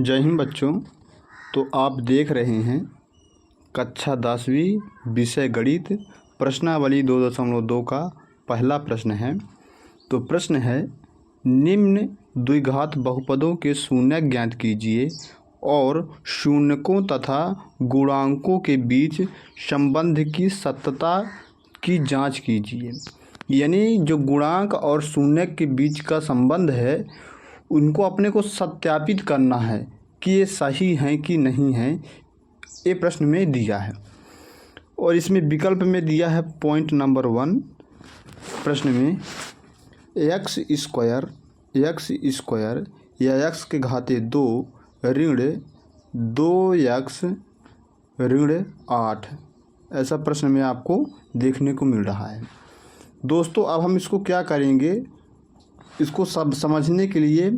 जय हिंद बच्चों। तो आप देख रहे हैं कक्षा 10वीं विषय गणित प्रश्नावली 2.2 का पहला प्रश्न है। तो प्रश्न है, निम्न द्विघात बहुपदों के शून्यक ज्ञात कीजिए और शून्यकों तथा गुणांकों के बीच संबंध की सत्यता की जांच कीजिए। यानी जो गुणांक और शून्यक के बीच का संबंध है उनको अपने को सत्यापित करना है कि ये सही हैं कि नहीं हैं, ये प्रश्न में दिया है। और इसमें विकल्प में दिया है पॉइंट नंबर 1 प्रश्न में x स्क्वायर या x के घाते 2 ऋण 2x ऋण 8, ऐसा प्रश्न में आपको देखने को मिल रहा है। दोस्तों अब हम इसको क्या करेंगे, इसको सब समझने के लिए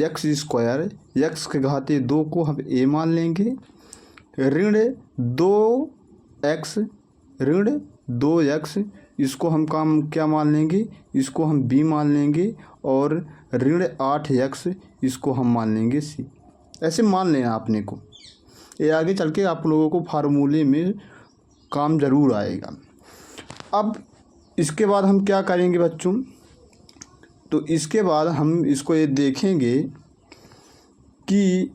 x स्क्वायर x के घाते 2 को हम a मान लेंगे, ऋण 2x ऋण 2x इसको हम क्या मान लेंगे, इसको हम b मान लेंगे, और ऋण 8x इसको हम मान लेंगे c। ऐसे मान लेना आपने को, ये आगे चल के आप लोगों को फार्मूले में काम ज़रूर आएगा। अब इसके बाद हम क्या करेंगे बच्चों, तो इसके बाद हम इसको ये देखेंगे कि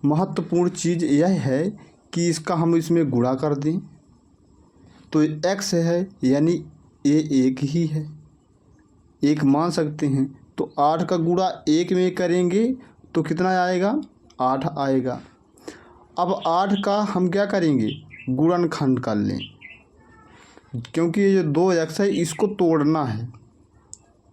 महत्वपूर्ण चीज़ यह है कि इसका हम इसमें गुणा कर दें। तो x है यानी a एक ही है, एक मान सकते हैं। तो 8 का गुणा 1 में करेंगे तो कितना आएगा, 8 आएगा। अब 8 का हम क्या करेंगे, गुणनखंड कर लें, क्योंकि ये जो 2x है इसको तोड़ना है।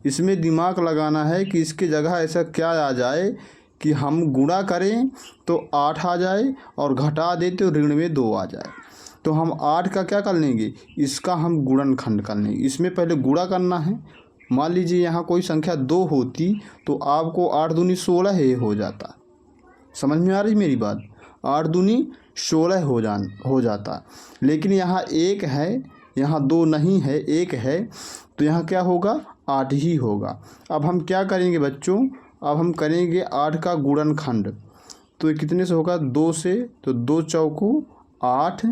इसमें दिमाग लगाना है कि इसके जगह ऐसा क्या आ जाए कि हम गुणा करें तो 8 आ जाए और घटा दें तो ऋण में 2 आ जाए। तो हम 8 का क्या कर लेंगे, इसका हम गुणनखंड कर लेंगे। इसमें पहले गुणा करना है। मान लीजिए यहाँ कोई संख्या 2 होती तो आपको 8 दूनी 16 है हो जाता। समझ में आ रही मेरी बात, 8 दूनी 16 हो जाता। लेकिन यहाँ 1 है, यहाँ 2 नहीं है, 1 है, तो यहाँ क्या होगा, 8 ही होगा। अब हम क्या करेंगे बच्चों, अब हम करेंगे 8 का गुणनखंड। तो ये कितने से होगा, 2 से, तो 2 चौको 8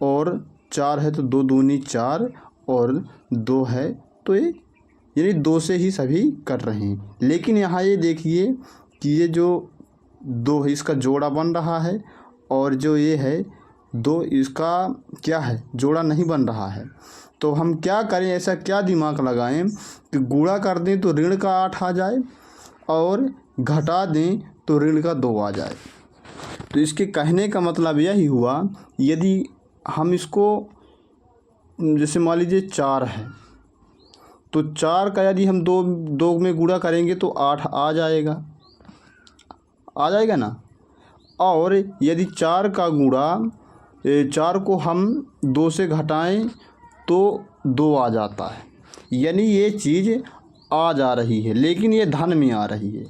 और 4 है तो 2 दूनी 4 और 2 है, तो ये यानी 2 से ही सभी कर रहे हैं। लेकिन यहाँ ये देखिए कि ये जो 2 है इसका जोड़ा बन रहा है और जो ये है 2 इसका क्या है, जोड़ा नहीं बन रहा है। तो हम क्या करें, ऐसा क्या दिमाग लगाएं कि गुणा कर दें तो ऋण का 8 आ जाए और घटा दें तो ऋण का 2 आ जाए। तो इसके कहने का मतलब यही हुआ, यदि हम इसको जैसे मान लीजिए 4 है तो 4 का यदि हम 2 में गुणा करेंगे तो 8 आ जाएगा ना। और यदि 4 का गुणा 4 को हम 2 से घटाएं तो 2 आ जाता है। यानी ये चीज़ आ जा रही है, लेकिन ये धन में आ रही है।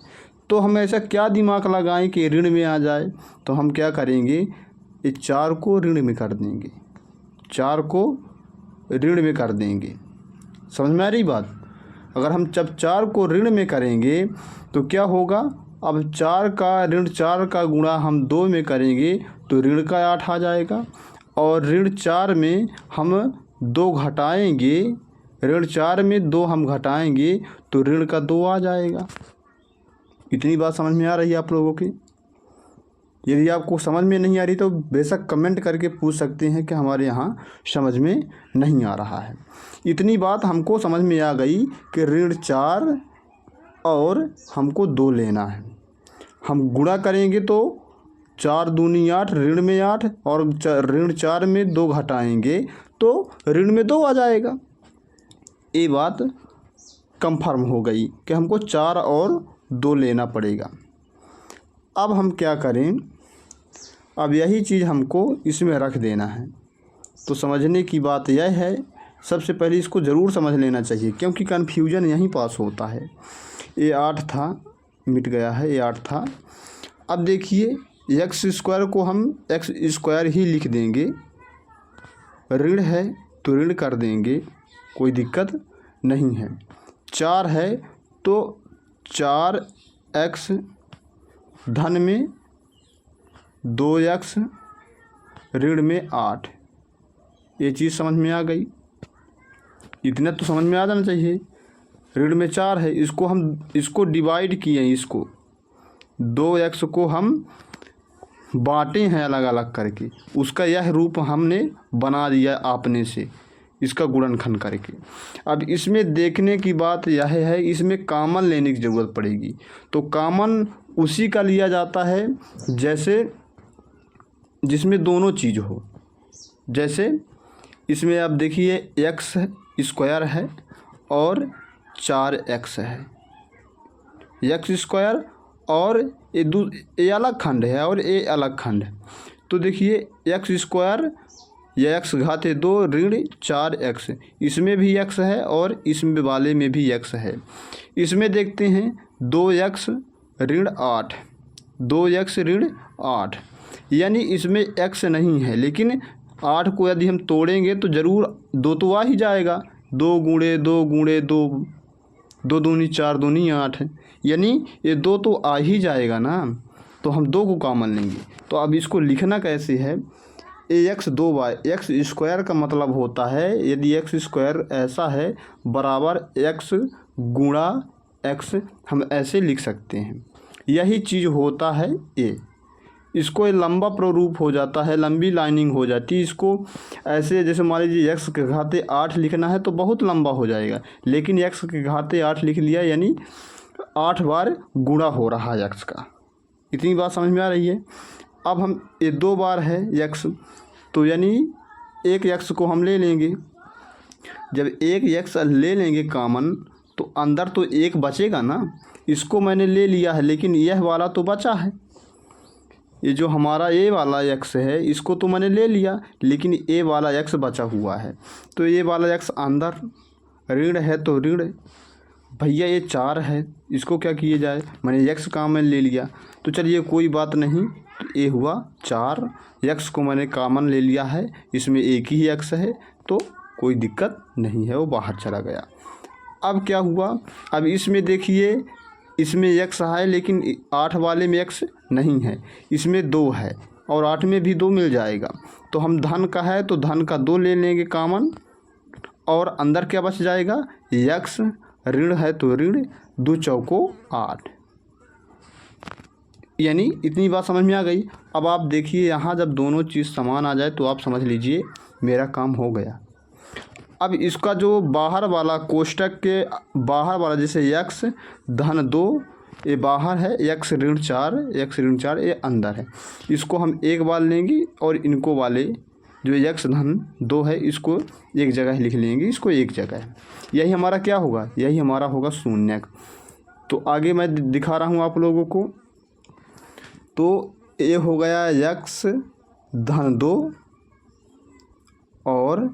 तो हम ऐसा क्या दिमाग लगाएं कि ऋण में आ जाए। तो हम क्या करेंगे, ये 4 को ऋण में कर देंगे, 4 को ऋण में कर देंगे। समझ में आ रही बात। अगर हम जब 4 को ऋण में करेंगे तो क्या होगा, अब 4 का ऋण 4 का गुणा हम 2 में करेंगे तो ऋण का 8 आ जाएगा, और ऋण 4 में हम 2 घटाएंगे, ऋण 4 में 2 हम घटाएंगे तो ऋण का 2 आ जाएगा। इतनी बात समझ में आ रही है आप लोगों की। यदि आपको समझ में नहीं आ रही तो बेशक कमेंट करके पूछ सकते हैं कि हमारे यहाँ समझ में नहीं आ रहा है। इतनी बात हमको समझ में आ गई कि ऋण 4 और हमको 2 लेना है। हम गुणा करेंगे तो 4 दूनी 8 ऋण में 8 और ऋण 4 में 2 घटाएंगे तो ऋण में 2 आ जाएगा। ये बात कंफर्म हो गई कि हमको 4 और 2 लेना पड़ेगा। अब हम क्या करें, अब यही चीज़ हमको इसमें रख देना है। तो समझने की बात यह है, सबसे पहले इसको ज़रूर समझ लेना चाहिए, क्योंकि कन्फ्यूजन यहीं पास होता है। ये 8 था, मिट गया है, ये 8 था। अब देखिए x स्क्वायर को हम x स्क्वायर ही लिख देंगे, ऋण है तो ऋण कर देंगे, कोई दिक्कत नहीं है। 4 है तो 4x धन में 2x ऋण में 8। ये चीज़ समझ में आ गई? इतना तो समझ में आ जाना चाहिए। ऋण में 4 है, इसको डिवाइड किए हैं, इसको 2x को हम बांटे हैं अलग अलग करके, उसका यह रूप हमने बना दिया आपने से, इसका गुणनखंड करके। अब इसमें देखने की बात यह है, इसमें कॉमन लेने की ज़रूरत पड़ेगी। तो कॉमन उसी का लिया जाता है जैसे जिसमें दोनों चीज़ हो। जैसे इसमें आप देखिए x स्क्वायर है और 4x है, x स्क्वायर और ये अलग खंड है और ये अलग खंड है। तो देखिए x स्क्वायर या x घाते 2 ऋण 4x, इसमें भी x है और इसमें वाले में भी x है। इसमें देखते हैं 2x ऋण 8, 2x ऋण 8, यानी इसमें x नहीं है, लेकिन 8 को यदि हम तोड़ेंगे तो ज़रूर 2 तो आ ही जाएगा। 2 गुणे 2 गुणे 2, 2 दूनी 4 दूनी 8, यानी ये 2 तो आ ही जाएगा ना। तो हम 2 को कॉमन लेंगे। तो अब इसको लिखना कैसे है? ax 2y, एक्स स्क्वायर का मतलब होता है यदि एक्स स्क्वायर ऐसा है बराबर x गुणा x, हम ऐसे लिख सकते हैं। यही चीज़ होता है a। इसको लंबा प्रारूप हो जाता है, लंबी लाइनिंग हो जाती है। इसको ऐसे जैसे मान लीजिए x के घाते 8 लिखना है तो बहुत लंबा हो जाएगा, लेकिन x के घाते 8 लिख लिया यानी 8 बार गुणा हो रहा है x का। इतनी बात समझ में आ रही है? अब हम ये 2 बार है x, तो यानी एक x को हम ले लेंगे। जब एक x ले लेंगे कॉमन तो अंदर तो एक बचेगा ना। इसको मैंने ले लिया है, लेकिन यह वाला तो बचा है। ये जो हमारा ए वाला x है इसको तो मैंने ले लिया, लेकिन ए वाला x बचा हुआ है। तो ये वाला x अंदर ऋण है तो ऋण, भैया ये 4 है, इसको क्या किया जाए, मैंने x कॉमन ले लिया तो चलिए कोई बात नहीं। तो ये हुआ 4, x को मैंने कॉमन ले लिया है, इसमें एक ही x है तो कोई दिक्कत नहीं है, वो बाहर चला गया। अब क्या हुआ? अब इसमें देखिए इसमें x है लेकिन 8 वाले में x नहीं है, इसमें 2 है और 8 में भी 2 मिल जाएगा। तो हम धन का है तो धन का 2 ले लेंगे कॉमन, और अंदर क्या बच जाएगा, x ऋण है तो ऋण, 2 चौको 8। यानी इतनी बात समझ में आ गई। अब आप देखिए यहाँ जब दोनों चीज़ समान आ जाए तो आप समझ लीजिए मेरा काम हो गया। अब इसका जो बाहर वाला कोष्टक के बाहर वाला जैसे x धन 2 ये बाहर है, x ऋण 4 ये अंदर है, इसको हम एक बार लेंगे और इनको वाले जो x धन 2 है इसको एक जगह लिख लेंगे, इसको एक जगह। यही हमारा क्या होगा, यही हमारा होगा शून्यक। तो आगे मैं दिखा रहा हूँ आप लोगों को। तो ये हो गया x धन 2 और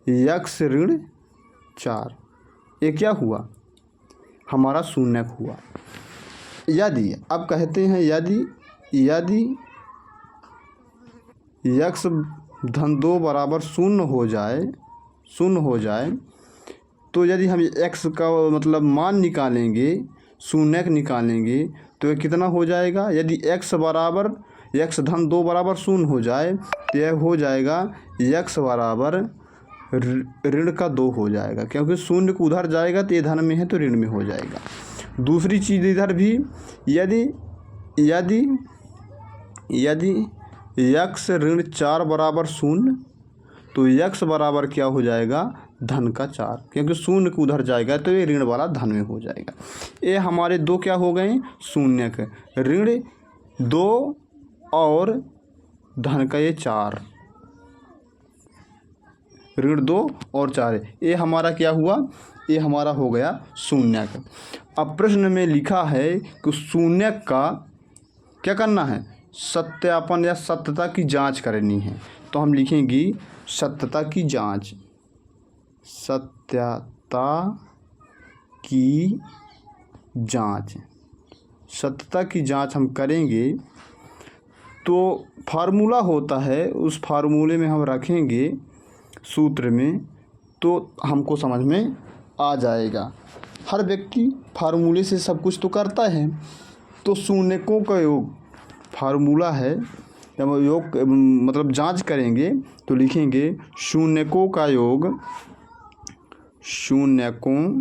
x ऋण 4, ये क्या हुआ, हमारा शून्यक हुआ। यदि अब कहते हैं यदि x धन 2 बराबर शून्य हो जाए तो यदि हम x का मतलब मान निकालेंगे, शून्यक निकालेंगे तो ये कितना हो जाएगा। यदि x धन 2 बराबर शून्य हो जाए तो यह हो जाएगा x बराबर ऋण का 2 हो जाएगा, क्योंकि शून्य को उधर जाएगा तो ये धन में है तो ऋण में हो जाएगा। दूसरी चीज़ इधर भी यदि x ऋण 4 बराबर शून्य तो x बराबर क्या हो जाएगा, धन का 4, क्योंकि शून्य को उधर जाएगा तो ये ऋण वाला धन में हो जाएगा। ये हमारे 2 क्या हो गए, शून्यक, ऋण 2 और धन का ये 4, ऋण 2 और 4, ये हमारा क्या हुआ, ये हमारा हो गया शून्यक। अब प्रश्न में लिखा है कि शून्यक का क्या करना है, सत्यापन या सत्यता की जांच करनी है। तो हम लिखेंगे सत्यता की जांच, सत्यता की जांच। सत्यता की जांच हम करेंगे तो फार्मूला होता है, उस फार्मूले में हम रखेंगे सूत्र में तो हमको समझ में आ जाएगा। हर व्यक्ति फार्मूले से सब कुछ तो करता है, तो शून्यकों का योग फार्मूला है, जब योग मतलब जांच करेंगे तो लिखेंगे शून्यकों का योग, शून्यकों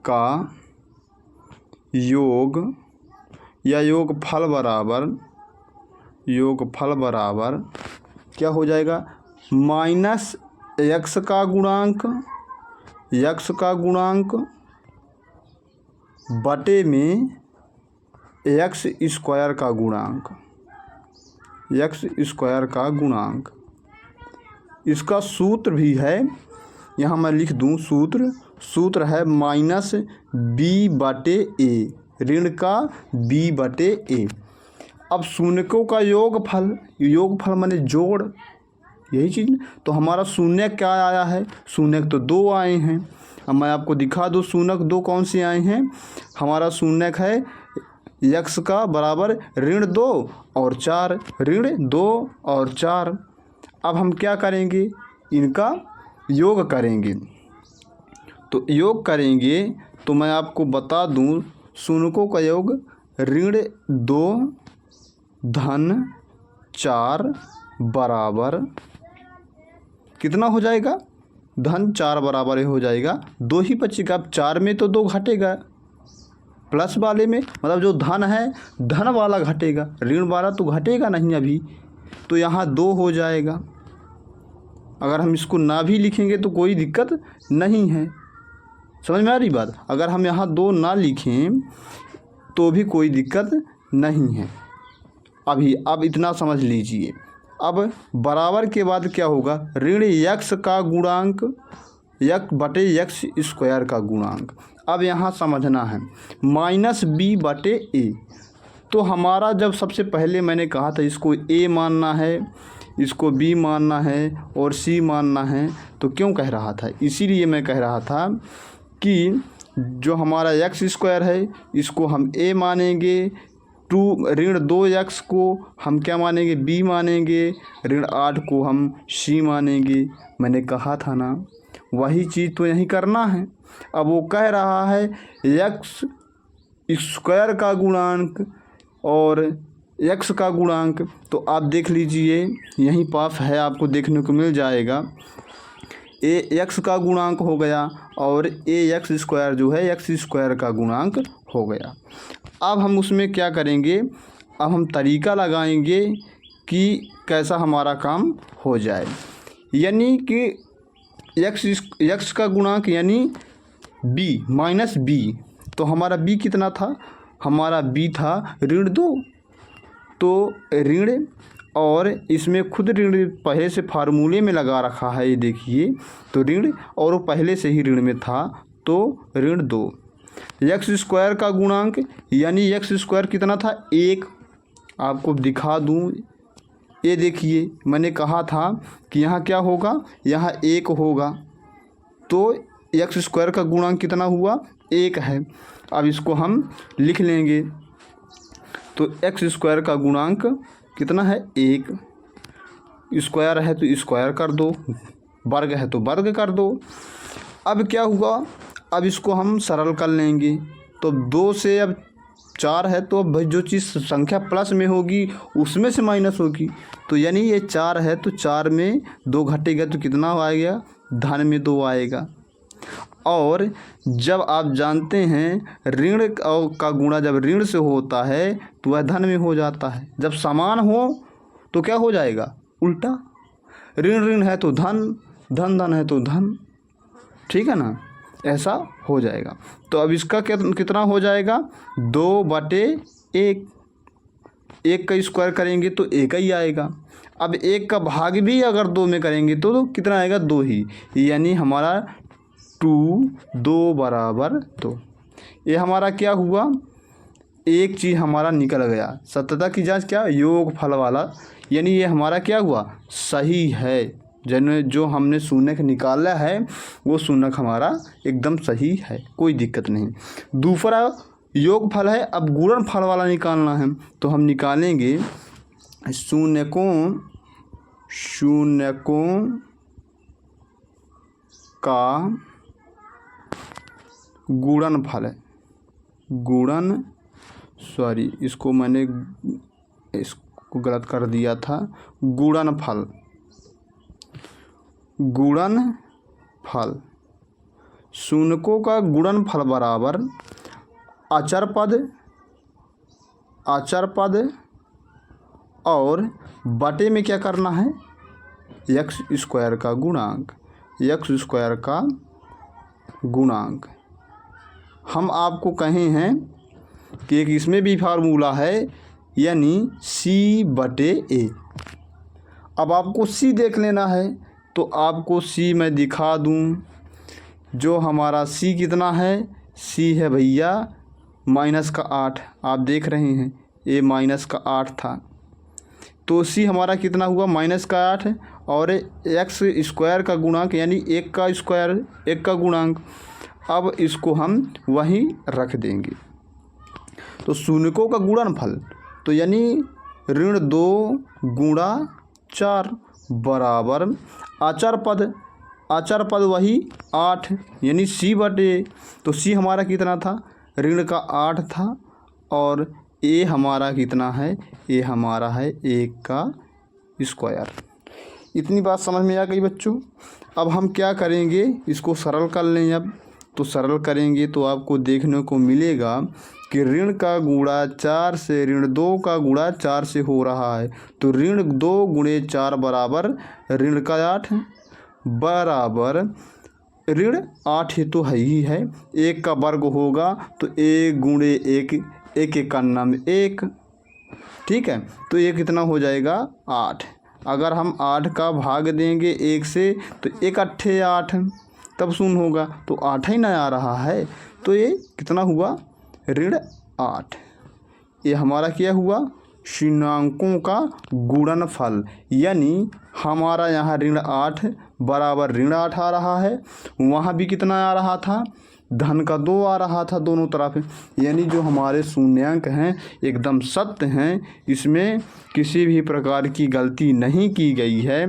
का योग या योगफल बराबर क्या हो जाएगा, माइनस x का गुणांक बटे में x स्क्वायर का गुणांक। इसका सूत्र भी है, यहाँ मैं लिख दूँ सूत्र है माइनस b बटे a, ऋण का b बटे a। अब शून्यकों का योगफल माने जोड़, यही चीज़। तो हमारा शून्य क्या आया है, शून्य तो 2 आए हैं। अब मैं आपको दिखा दूँ शून्य 2 कौन से आए हैं। हमारा शून्य है x का बराबर ऋण 2 और 4, ऋण 2 और 4। अब हम क्या करेंगे, इनका योग करेंगे। तो योग करेंगे तो मैं आपको बता दूँ शून्यकों का योग ऋण 2 धन 4 बराबर कितना हो जाएगा, धन 4 बराबर हो जाएगा, 2 ही बचेगा। अब 4 में तो 2 घटेगा, प्लस वाले में मतलब जो धन है धन वाला घटेगा, ऋण वाला तो घटेगा नहीं अभी, तो यहाँ 2 हो जाएगा। अगर हम इसको ना भी लिखेंगे तो कोई दिक्कत नहीं है, समझ में आ रही बात। अगर हम यहाँ 2 ना लिखें तो भी कोई दिक्कत नहीं है अभी। अब इतना समझ लीजिए। अब बराबर के बाद क्या होगा, ऋण x का गुणांक x बटे x स्क्वायर का गुणांक। अब यहाँ समझना है माइनस b बटे a। तो हमारा जब सबसे पहले मैंने कहा था इसको a मानना है, इसको b मानना है और c मानना है, तो क्यों कह रहा था, इसीलिए मैं कह रहा था कि जो हमारा x स्क्वायर है इसको हम a मानेंगे, ऋण 2x को हम क्या मानेंगे, b मानेंगे, ऋण 8 को हम c मानेंगे। मैंने कहा था ना, वही चीज़ तो यहीं करना है। अब वो कह रहा है x स्क्वायर का गुणांक और x का गुणांक, तो आप देख लीजिए यहीं पास है, आपको देखने को मिल जाएगा। x का गुणांक हो गया और x स्क्वायर जो है x स्क्वायर का गुणांक हो गया। अब हम उसमें क्या करेंगे, अब हम तरीका लगाएंगे कि कैसा हमारा काम हो जाए। यानी कि x का गुणांक यानी b माइनस b। तो हमारा b कितना था, हमारा b था ऋण 2। तो ऋण और इसमें खुद ऋण पहले से फार्मूले में लगा रखा है, ये देखिए। तो ऋण और वो पहले से ही ऋण में था, तो ऋण 2। x स्क्वायर का गुणांक यानी x स्क्वायर कितना था, 1। आपको दिखा दूँ, ये देखिए मैंने कहा था कि यहाँ क्या होगा, यहाँ 1 होगा। तो x स्क्वायर का गुणांक कितना हुआ, 1 है। अब इसको हम लिख लेंगे। तो x स्क्वायर का गुणांक कितना है, 1। स्क्वायर है तो स्क्वायर कर दो, वर्ग है तो वर्ग कर दो। अब क्या हुआ, अब इसको हम सरल कर लेंगे। तो 2 से अब 4 है, तो अब भाई जो चीज़ संख्या प्लस में होगी उसमें से माइनस होगी। तो यानी ये 4 है तो 4 में 2 घटेगा तो कितना आएगा, धन में 2 आएगा। और जब आप जानते हैं ऋण का गुणा जब ऋण से होता है तो वह धन में हो जाता है। जब समान हो तो क्या हो जाएगा, उल्टा। ऋण ऋण है तो धन, धन धन है तो धन, ठीक है ना, ऐसा हो जाएगा। तो अब इसका कितना हो जाएगा, 2 बटे 1। 1 का स्क्वायर करेंगे तो 1 ही आएगा। अब 1 का भाग भी अगर 2 में करेंगे तो कितना आएगा, 2 ही। यानी हमारा 2 बराबर 2। ये हमारा क्या हुआ, एक चीज़ हमारा निकल गया। सत्यता की जांच क्या, योग फल वाला। यानी ये हमारा क्या हुआ, सही है। जो हमने शून्य निकाला है वो शून्य हमारा एकदम सही है, कोई दिक्कत नहीं। दूसरा योग फल है, अब गुणन फल वाला निकालना है। तो हम निकालेंगे शून्यकों का गुणनफल है। गुणन, सॉरी इसको मैंने इसको गलत कर दिया था, गुणनफल, गुणनफल। शून्यकों का गुणनफल बराबर अचर पद और बटे में क्या करना है, एक्स स्क्वायर का गुणांक, एक्स स्क्वायर का गुणांक। हम आपको कहे हैं कि एक इसमें भी फार्मूला है, यानी सी बटे ए। अब आपको सी देख लेना है, तो आपको सी मैं दिखा दूं। जो हमारा सी कितना है, सी है भैया -8, आप देख रहे हैं ये -8 था, तो सी हमारा कितना हुआ -8 और एक्स स्क्वायर का गुणांक यानी 1 का स्क्वायर, 1 का गुणांक। अब इसको हम वहीं रख देंगे। तो शून्यकों का गुणनफल तो यानी -2 गुणा 4 बराबर अचर पद वही 8 यानी सी बटे, तो सी हमारा कितना था, -8 था और ए हमारा कितना है, ए हमारा है 1 का स्क्वायर। इतनी बात समझ में आ गई बच्चों। अब हम क्या करेंगे, इसको सरल कर लें। अब तो सरल करेंगे तो आपको देखने को मिलेगा कि ऋण का गुणा 4 से -2 का गुणा 4 से हो रहा है, तो -2 गुणे 4 बराबर ऋण का 8 बराबर -8 ही तो है ही है, 1 का वर्ग होगा तो 1 गुणे 1, 1 का नाम 1, ठीक है। तो ये कितना हो जाएगा 8। अगर हम 8 का भाग देंगे 1 से तो 1 अट्ठे 8, तब शून्य होगा, तो 8 ही ना आ रहा है, तो ये कितना हुआ -8। ये हमारा क्या हुआ, शून्याङ्कों का गुणनफल, यानी हमारा यहाँ -8 बराबर -8 आ रहा है, वहाँ भी कितना आ रहा था, धन का 2 आ रहा था दोनों तरफ। यानी जो हमारे शून्यांक हैं एकदम सत्य हैं, इसमें किसी भी प्रकार की गलती नहीं की गई है।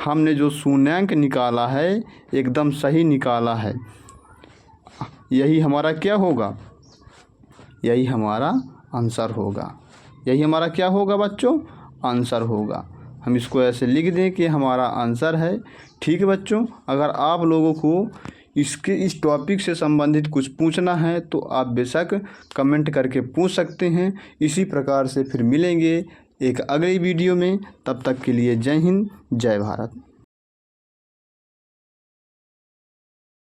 हमने जो शून्यांक निकाला है एकदम सही निकाला है। यही हमारा क्या होगा, यही हमारा आंसर होगा। यही हमारा क्या होगा बच्चों, आंसर होगा। हम इसको ऐसे लिख दें कि हमारा आंसर है। ठीक है बच्चों, अगर आप लोगों को इस टॉपिक से संबंधित कुछ पूछना है तो आप बेशक कमेंट करके पूछ सकते हैं। इसी प्रकार से फिर मिलेंगे एक अगली वीडियो में। तब तक के लिए जय हिंद, जय भारत।